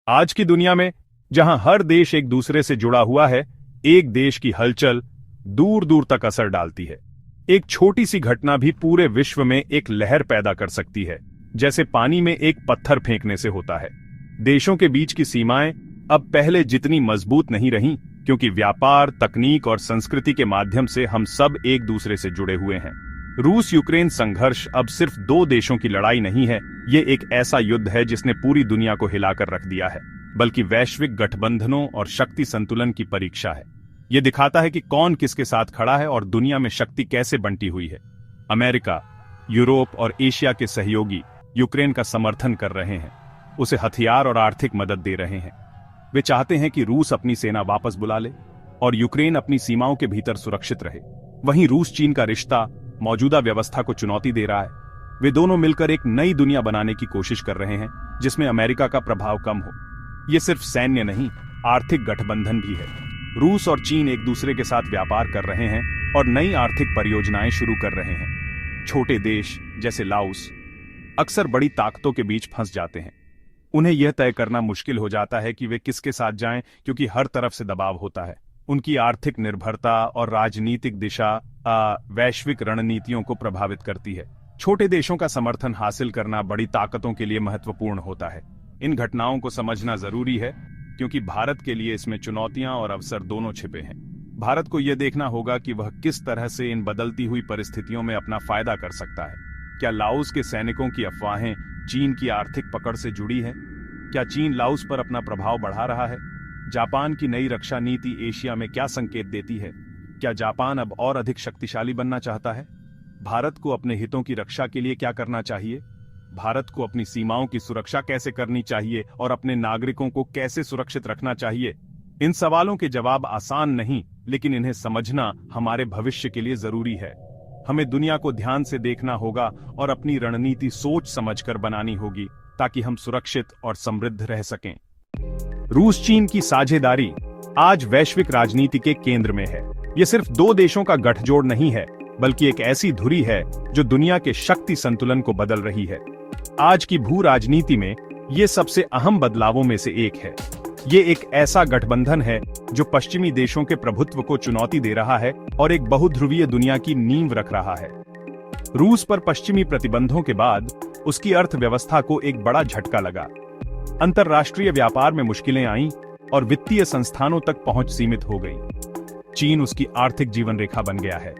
आज की दुनिया में जहां हर देश एक दूसरे से जुड़ा हुआ है, एक देश की हलचल दूर दूर तक असर डालती है। एक छोटी सी घटना भी पूरे विश्व में एक लहर पैदा कर सकती है, जैसे पानी में एक पत्थर फेंकने से होता है। देशों के बीच की सीमाएं अब पहले जितनी मजबूत नहीं रहीं, क्योंकि व्यापार, तकनीक और संस्कृति के माध्यम से हम सब एक दूसरे से जुड़े हुए हैं। रूस यूक्रेन संघर्ष अब सिर्फ दो देशों की लड़ाई नहीं है, ये एक ऐसा युद्ध है जिसने पूरी दुनिया को हिलाकर रख दिया है, बल्कि वैश्विक गठबंधनों और शक्ति संतुलन की परीक्षा है। ये दिखाता है कि कौन किसके साथ खड़ा है और दुनिया में शक्ति कैसे बंटी हुई है। अमेरिका, यूरोप और एशिया के सहयोगी यूक्रेन का समर्थन कर रहे हैं, उसे हथियार और आर्थिक मदद दे रहे हैं। वे चाहते हैं कि रूस अपनी सेना वापस बुला ले और यूक्रेन अपनी सीमाओं के भीतर सुरक्षित रहे। वहीं रूस चीन का रिश्ता मौजूदा व्यवस्था को चुनौती दे रहा है। वे दोनों मिलकर एक नई दुनिया बनाने की कोशिश कर रहे हैं, जिसमें अमेरिका का प्रभाव कम हो। यह सिर्फ सैन्य नहीं, आर्थिक गठबंधन भी है। रूस और चीन एक दूसरे के साथ व्यापार कर रहे हैं और नई आर्थिक परियोजनाएं शुरू कर रहे हैं। छोटे देश जैसे लाओस अक्सर बड़ी ताकतों के बीच फंस जाते हैं। उन्हें यह तय करना मुश्किल हो जाता है कि वे किसके साथ जाएं, क्योंकि हर तरफ से दबाव होता है। उनकी आर्थिक निर्भरता और राजनीतिक दिशा वैश्विक रणनीतियों को प्रभावित करती है। छोटे देशों का समर्थन हासिल करना बड़ी ताकतों के लिए महत्वपूर्ण होता है। इन घटनाओं को समझना जरूरी है, क्योंकि भारत के लिए इसमें चुनौतियां और अवसर दोनों छिपे हैं। भारत को यह देखना होगा कि वह किस तरह से इन बदलती हुई परिस्थितियों में अपना फायदा कर सकता है। क्या लाओस के सैनिकों की अफवाहें चीन की आर्थिक पकड़ से जुड़ी है? क्या चीन लाओस पर अपना प्रभाव बढ़ा रहा है? जापान की नई रक्षा नीति एशिया में क्या संकेत देती है? क्या जापान अब और अधिक शक्तिशाली बनना चाहता है? भारत को अपने हितों की रक्षा के लिए क्या करना चाहिए? भारत को अपनी सीमाओं की सुरक्षा कैसे करनी चाहिए और अपने नागरिकों को कैसे सुरक्षित रखना चाहिए? इन सवालों के जवाब आसान नहीं, लेकिन इन्हें समझना हमारे भविष्य के लिए जरूरी है। हमें दुनिया को ध्यान से देखना होगा और अपनी रणनीति सोच समझकर बनानी होगी, ताकि हम सुरक्षित और समृद्ध रह सकें। रूस चीन की साझेदारी आज वैश्विक राजनीति के केंद्र में है। यह सिर्फ दो देशों का गठजोड़ नहीं है, बल्कि एक ऐसी धुरी है जो दुनिया के शक्ति संतुलन को बदल रही है। आज की भू राजनीति में यह सबसे अहम बदलावों में से एक है। ये एक ऐसा गठबंधन है जो पश्चिमी देशों के प्रभुत्व को चुनौती दे रहा है और एक बहुध्रुवीय दुनिया की नींव रख रहा है। रूस पर पश्चिमी प्रतिबंधों के बाद उसकी अर्थव्यवस्था को एक बड़ा झटका लगा। अंतरराष्ट्रीय व्यापार में मुश्किलें आईं और वित्तीय संस्थानों तक पहुंच सीमित हो गई। चीन उसकी आर्थिक जीवन रेखा बन गया है।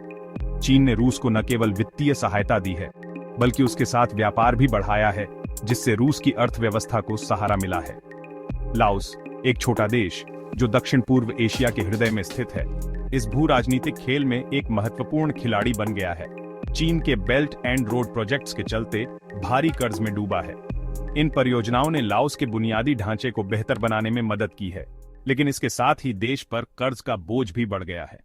चीन ने रूस को न केवल वित्तीय सहायता दी है, बल्कि उसके साथ व्यापार भी बढ़ाया है, जिससे रूस की अर्थव्यवस्था को सहारा मिला है। लाओस, एक छोटा देश जो दक्षिण पूर्व एशिया के हृदय में स्थित है, इस भू राजनीतिक खेल में एक महत्वपूर्ण खिलाड़ी बन गया है। चीन के बेल्ट एंड रोड प्रोजेक्ट्स के चलते भारी कर्ज में डूबा है। इन परियोजनाओं ने लाओस के बुनियादी ढांचे को बेहतर बनाने में मदद की है, लेकिन इसके साथ ही देश पर कर्ज का बोझ भी बढ़ गया है।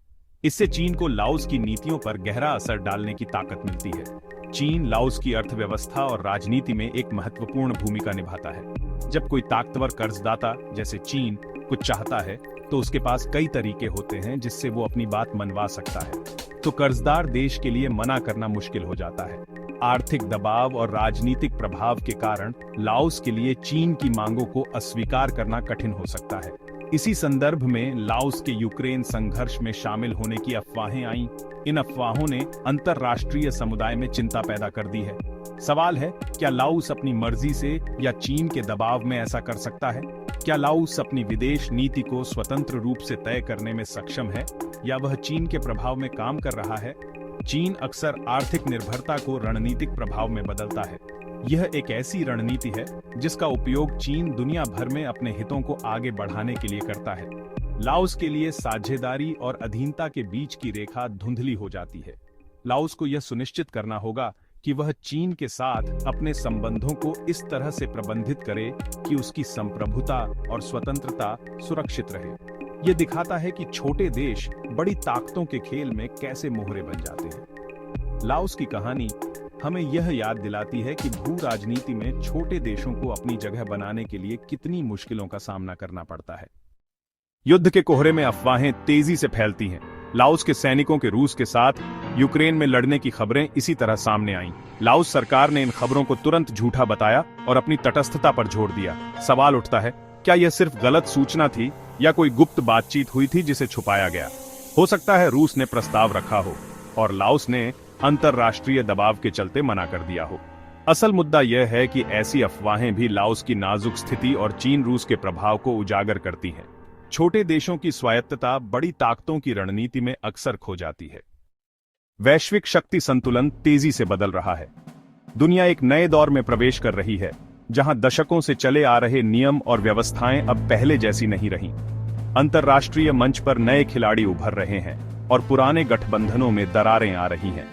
इससे चीन को लाओस की नीतियों पर गहरा असर डालने की ताकत मिलती है। चीन लाओस की अर्थव्यवस्था और राजनीति में एक महत्वपूर्ण भूमिका निभाता है। जब कोई ताकतवर कर्जदाता जैसे चीन कुछ चाहता है, तो उसके पास कई तरीके होते हैं जिससे वो अपनी बात मनवा सकता है। तो कर्जदार देश के लिए मना करना मुश्किल हो जाता है। आर्थिक दबाव और राजनीतिक प्रभाव के कारण लाओस के लिए चीन की मांगों को अस्वीकार करना कठिन हो सकता है। इसी संदर्भ में लाओस के यूक्रेन संघर्ष में शामिल होने की अफवाहें आईं। इन अफवाहों ने अंतरराष्ट्रीय समुदाय में चिंता पैदा कर दी है। सवाल है, क्या लाओस अपनी मर्जी से या चीन के दबाव में ऐसा कर सकता है? क्या लाओस अपनी विदेश नीति को स्वतंत्र रूप से तय करने में सक्षम है, या वह चीन के प्रभाव में काम कर रहा है? चीन अक्सर आर्थिक निर्भरता को रणनीतिक प्रभाव में बदलता है। यह एक ऐसी रणनीति है जिसका उपयोग चीन दुनिया भर में अपने हितों को आगे बढ़ाने के लिए करता है। लाओस के लिए साझेदारी और अधीनता के बीच की रेखा धुंधली हो जाती है। लाओस को यह सुनिश्चित करना होगा कि वह चीन के साथ अपने संबंधों को इस तरह से प्रबंधित करे कि उसकी संप्रभुता और स्वतंत्रता सुरक्षित रहे। यह दिखाता है कि छोटे देश बड़ी ताकतों के खेल में कैसे मोहरे बन जाते हैं। लाओस की कहानी हमें यह याद दिलाती है कि भू राजनीति में छोटे देशों को अपनी जगह बनाने के लिए कितनी मुश्किलों का सामना करना पड़ता है। युद्ध के कोहरे में अफवाहें तेजी से फैलती हैं। लाओस के सैनिकों के रूस के साथ यूक्रेन में लड़ने की खबरें इसी तरह सामने आईं। लाओस सरकार ने इन खबरों को तुरंत झूठा बताया और अपनी तटस्थता पर जोर दिया। सवाल उठता है, क्या यह सिर्फ गलत सूचना थी या कोई गुप्त बातचीत हुई थी जिसे छुपाया गया? हो सकता है रूस ने प्रस्ताव रखा हो और लाओस ने अंतरराष्ट्रीय दबाव के चलते मना कर दिया हो। असल मुद्दा यह है कि ऐसी अफवाहें भी लाओस की नाजुक स्थिति और चीन रूस के प्रभाव को उजागर करती हैं। छोटे देशों की स्वायत्तता बड़ी ताकतों की रणनीति में अक्सर खो जाती है। वैश्विक शक्ति संतुलन तेजी से बदल रहा है। दुनिया एक नए दौर में प्रवेश कर रही है, जहां दशकों से चले आ रहे नियम और व्यवस्थाएं अब पहले जैसी नहीं रहीं। अंतरराष्ट्रीय मंच पर नए खिलाड़ी उभर रहे हैं और पुराने गठबंधनों में दरारें आ रही हैं।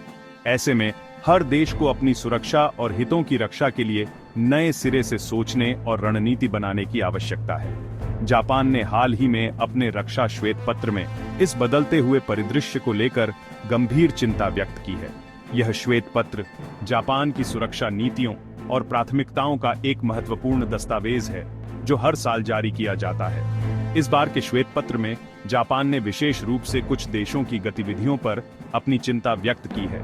ऐसे में हर देश को अपनी सुरक्षा और हितों की रक्षा के लिए नए सिरे से सोचने और रणनीति बनाने की आवश्यकता है। जापान ने हाल ही में अपने रक्षा श्वेत पत्र में इस बदलते हुए परिदृश्य को लेकर गंभीर चिंता व्यक्त की है। यह श्वेत पत्र जापान की सुरक्षा नीतियों और प्राथमिकताओं का एक महत्वपूर्ण दस्तावेज है, जो हर साल जारी किया जाता है। इस बार के श्वेत पत्र में जापान ने विशेष रूप से कुछ देशों की गतिविधियों पर अपनी चिंता व्यक्त की है।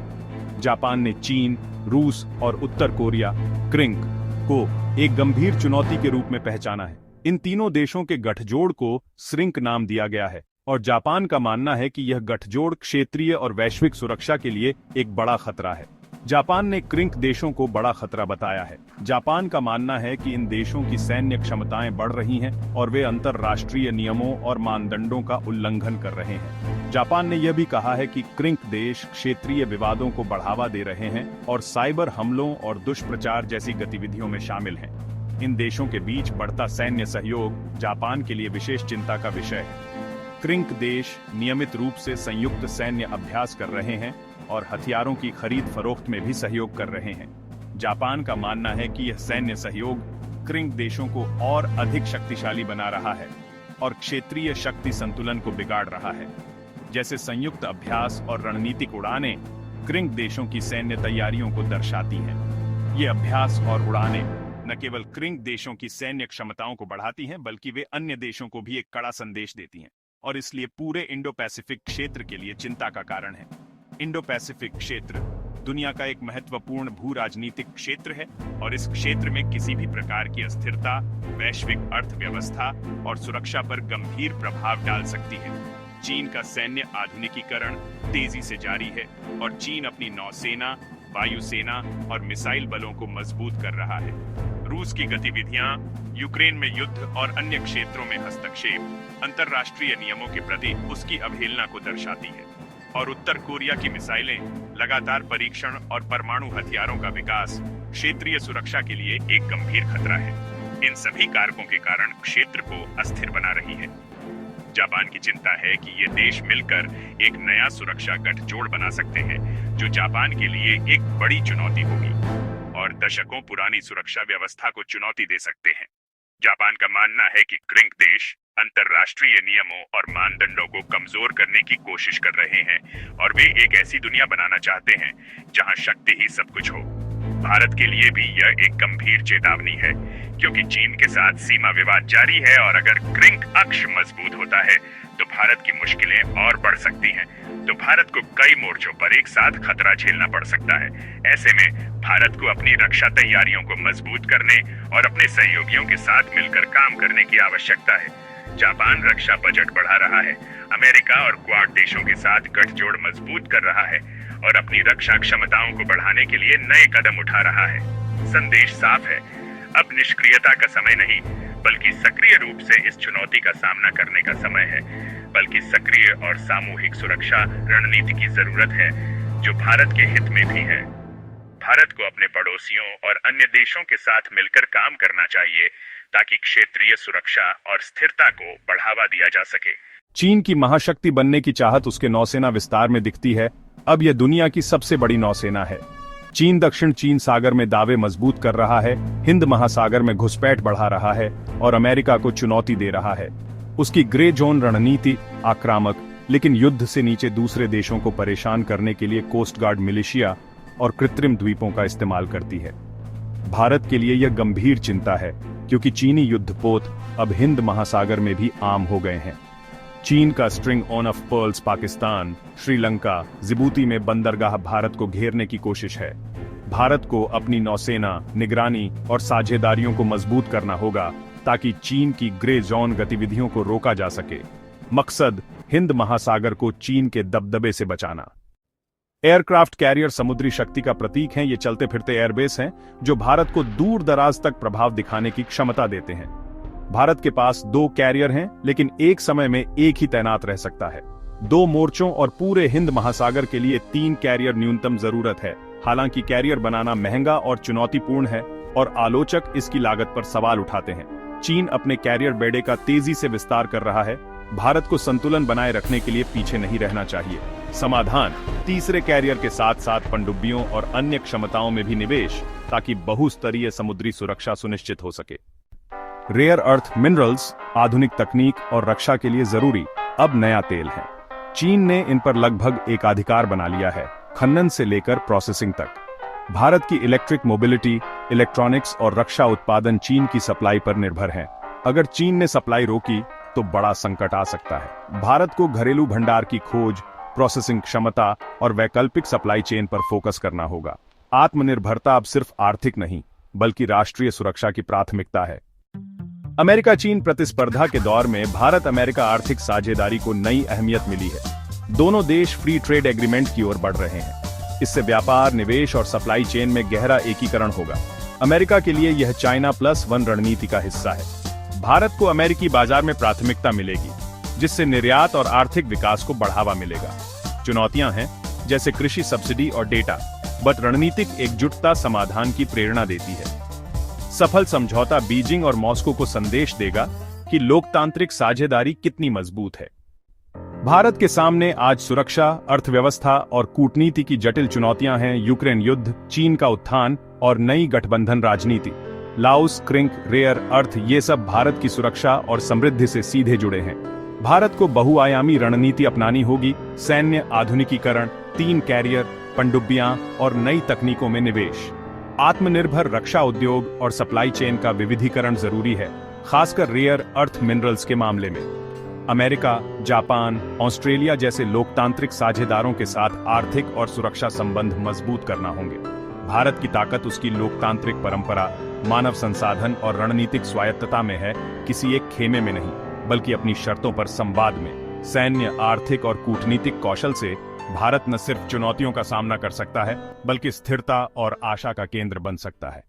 जापान ने चीन, रूस और उत्तर कोरिया क्रिंक को एक गंभीर चुनौती के रूप में पहचाना है। इन तीनों देशों के गठजोड़ को श्रिंक नाम दिया गया है और जापान का मानना है कि यह गठजोड़ क्षेत्रीय और वैश्विक सुरक्षा के लिए एक बड़ा खतरा है। जापान ने क्रिंक देशों को बड़ा खतरा बताया है। जापान का मानना है कि इन देशों की सैन्य क्षमताएं बढ़ रही हैं और वे अंतरराष्ट्रीय नियमों और मानदंडों का उल्लंघन कर रहे हैं। जापान ने यह भी कहा है कि क्रिंक देश क्षेत्रीय विवादों को बढ़ावा दे रहे हैं और साइबर हमलों और दुष्प्रचार जैसी गतिविधियों में शामिल हैं। इन देशों के बीच बढ़ता सैन्य सहयोग जापान के लिए विशेष चिंता का विषय है। क्रिंक देश नियमित रूप से संयुक्त सैन्य अभ्यास कर रहे हैं और हथियारों की खरीद फरोख्त में भी सहयोग कर रहे हैं। जापान का मानना है कि यह सैन्य सहयोग क्रिंक देशों को और अधिक शक्तिशाली बना रहा है और क्षेत्रीय शक्ति संतुलन को बिगाड़ रहा है। जैसे संयुक्त अभ्यास और रणनीतिक उड़ानें क्रिंक देशों की सैन्य तैयारियों को दर्शाती हैं। ये अभ्यास और उड़ानें न केवल क्रिंक देशों की सैन्य क्षमताओं को बढ़ाती हैं, बल्कि वे अन्य देशों को भी एक कड़ा संदेश देती हैं और इसलिए पूरे इंडो पैसिफिक क्षेत्र के लिए चिंता का कारण है। इंडो पैसिफिक क्षेत्र दुनिया का एक महत्वपूर्ण भू राजनीतिक क्षेत्र है और इस क्षेत्र में किसी भी प्रकार की अस्थिरता वैश्विक अर्थव्यवस्था और सुरक्षा पर गंभीर प्रभाव डाल सकती है। चीन का सैन्य आधुनिकीकरण तेजी से जारी है और चीन अपनी नौसेना, वायुसेना और मिसाइल बलों को मजबूत कर रहा है। रूस की गतिविधियां यूक्रेन में युद्ध और अन्य क्षेत्रों में हस्तक्षेप अंतरराष्ट्रीय नियमों के प्रति उसकी अवहेलना को दर्शाती है और उत्तर कोरिया की मिसाइलें, लगातार परीक्षण और परमाणु हथियारों का विकास क्षेत्रीय सुरक्षा के लिए एक गंभीर खतरा है। इन सभी कारकों के कारण क्षेत्र को अस्थिर बना रही है। जापान की चिंता है कि ये देश मिलकर एक नया सुरक्षा गठजोड़ बना सकते हैं, जो जापान के लिए एक बड़ी चुनौती होगी और दशकों पुरानी सुरक्षा व्यवस्था को चुनौती दे सकते हैं। जापान का मानना है कि क्रिंक देश अंतरराष्ट्रीय नियमों और मानदंडों को कमजोर करने की कोशिश कर रहे हैं और वे एक ऐसी दुनिया बनाना चाहते हैं जहां शक्ति ही सब कुछ हो। भारत के लिए भी यह एक गंभीर चेतावनी है, क्योंकि चीन के साथ सीमा विवाद जारी है और अगर क्रिंक अक्ष मजबूत होता है तो भारत की मुश्किलें और बढ़ सकती हैं। तो भारत को कई मोर्चों पर एक साथ खतरा झेलना पड़ सकता है। ऐसे में भारत को अपनी रक्षा तैयारियों को मजबूत करने और अपने सहयोगियों के साथ मिलकर काम करने की आवश्यकता है। जापान रक्षा बजट बढ़ा रहा है, अमेरिका और क्वाड देशों के साथ गठजोड़ मजबूत कर रहा है और अपनी रक्षा क्षमताओं को बढ़ाने के लिए नए कदम उठा रहा है। संदेश साफ है, अब निष्क्रियता का समय नहीं, बल्कि सक्रिय रूप से इस चुनौती का सामना करने का समय है। बल्कि सक्रिय और सामूहिक सुरक्षा रणनीति की जरूरत है, जो भारत के हित में भी है। भारत को अपने पड़ोसियों और अन्य देशों के साथ मिलकर काम करना चाहिए ताकि क्षेत्रीय सुरक्षा और स्थिरता को बढ़ावा दिया जा सके। चीन की महाशक्ति बनने की चाहत उसके नौसेना विस्तार में दिखती है। अब यह दुनिया की सबसे बड़ी नौसेना है। चीन दक्षिण चीन सागर में दावे मजबूत कर रहा है, हिंद महासागर में घुसपैठ बढ़ा रहा है और अमेरिका को चुनौती दे रहा है। उसकी ग्रे जोन रणनीति आक्रामक लेकिन युद्ध से नीचे दूसरे देशों को परेशान करने के लिए कोस्ट गार्ड मिलिशिया और कृत्रिम द्वीपों का इस्तेमाल करती है। भारत के लिए यह गंभीर चिंता है, क्योंकि चीनी युद्धपोत अब हिंद महासागर में भी आम हो गए हैं। चीन का string on off pearls Pakistan, Sri Lanka, Djibouti में बंदरगाह भारत को घेरने की कोशिश है। भारत को अपनी नौसेना, निगरानी और साझेदारियों को मजबूत करना होगा ताकि चीन की ग्रे जोन गतिविधियों को रोका जा सके। मकसद हिंद महासागर को चीन के दबदबे से बचाना। एयरक्राफ्ट कैरियर समुद्री शक्ति का प्रतीक हैं। ये चलते फिरते एयरबेस हैं जो भारत को दूर दराज तक प्रभाव दिखाने की क्षमता देते हैं। भारत के पास 2 कैरियर हैं, लेकिन एक समय में एक ही तैनात रह सकता है। 2 मोर्चों और पूरे हिंद महासागर के लिए 3 कैरियर न्यूनतम जरूरत है। हालांकि कैरियर बनाना महंगा और चुनौतीपूर्ण है और आलोचक इसकी लागत पर सवाल उठाते हैं। चीन अपने कैरियर बेड़े का तेजी से विस्तार कर रहा है। भारत को संतुलन बनाए रखने के लिए पीछे नहीं रहना चाहिए। समाधान तीसरे कैरियर के साथ साथ पनडुब्बियों और अन्य क्षमताओं में भी निवेश, ताकि बहुस्तरीय समुद्री सुरक्षा सुनिश्चित हो सके। रेयर अर्थ मिनरल्स आधुनिक तकनीक और रक्षा के लिए जरूरी अब नया तेल है। चीन ने इन पर लगभग एकाधिकार बना लिया है, खनन से लेकर प्रोसेसिंग तक। भारत की इलेक्ट्रिक मोबिलिटी, इलेक्ट्रॉनिक्स और रक्षा उत्पादन चीन की सप्लाई पर निर्भर है। अगर चीन ने सप्लाई रोकी तो बड़ा संकट आ सकता है। भारत को घरेलू भंडार की खोज, प्रोसेसिंग क्षमता और वैकल्पिक सप्लाई चेन पर फोकस करना होगा। आत्मनिर्भरता अब सिर्फ आर्थिक नहीं, बल्कि राष्ट्रीय सुरक्षा की प्राथमिकता है। अमेरिका चीन प्रतिस्पर्धा के दौर में भारत अमेरिका आर्थिक साझेदारी को नई अहमियत मिली है। दोनों देश फ्री ट्रेड एग्रीमेंट की ओर बढ़ रहे हैं। इससे व्यापार, निवेश और सप्लाई चेन में गहरा एकीकरण होगा। अमेरिका के लिए यह चाइना +1 रणनीति का हिस्सा है। भारत को अमेरिकी बाजार में प्राथमिकता मिलेगी, जिससे निर्यात और आर्थिक विकास को बढ़ावा मिलेगा। चुनौतियां हैं, जैसे कृषि सब्सिडी और डेटा, बट रणनीतिक एकजुटता समाधान की प्रेरणा देती है। सफल समझौता बीजिंग और मॉस्को को संदेश देगा कि लोकतांत्रिक साझेदारी कितनी मजबूत है। भारत के सामने आज सुरक्षा, अर्थव्यवस्था और कूटनीति की जटिल चुनौतियां हैं। यूक्रेन युद्ध, चीन का उत्थान और नई गठबंधन राजनीति। लाओस, क्रिंक, रेयर अर्थ, ये सब भारत की सुरक्षा और समृद्धि से सीधे जुड़े हैं। भारत को बहुआयामी रणनीति अपनानी होगी। सैन्य आधुनिकीकरण, 3 कैरियर, पनडुब्बियां और नई तकनीकों में निवेश। आत्मनिर्भर रक्षा उद्योग और सप्लाई चेन का विविधीकरण जरूरी है, खासकर रेयर अर्थ मिनरल्स के मामले में। अमेरिका, जापान, ऑस्ट्रेलिया जैसे लोकतांत्रिक साझेदारों के साथ आर्थिक और सुरक्षा संबंध मजबूत करना होंगे। भारत की ताकत उसकी लोकतांत्रिक परंपरा, मानव संसाधन और रणनीतिक स्वायत्तता में है, किसी एक खेमे में नहीं, बल्कि अपनी शर्तों पर संवाद में। सैन्य, आर्थिक और कूटनीतिक कौशल से भारत न सिर्फ चुनौतियों का सामना कर सकता है, बल्कि स्थिरता और आशा का केंद्र बन सकता है।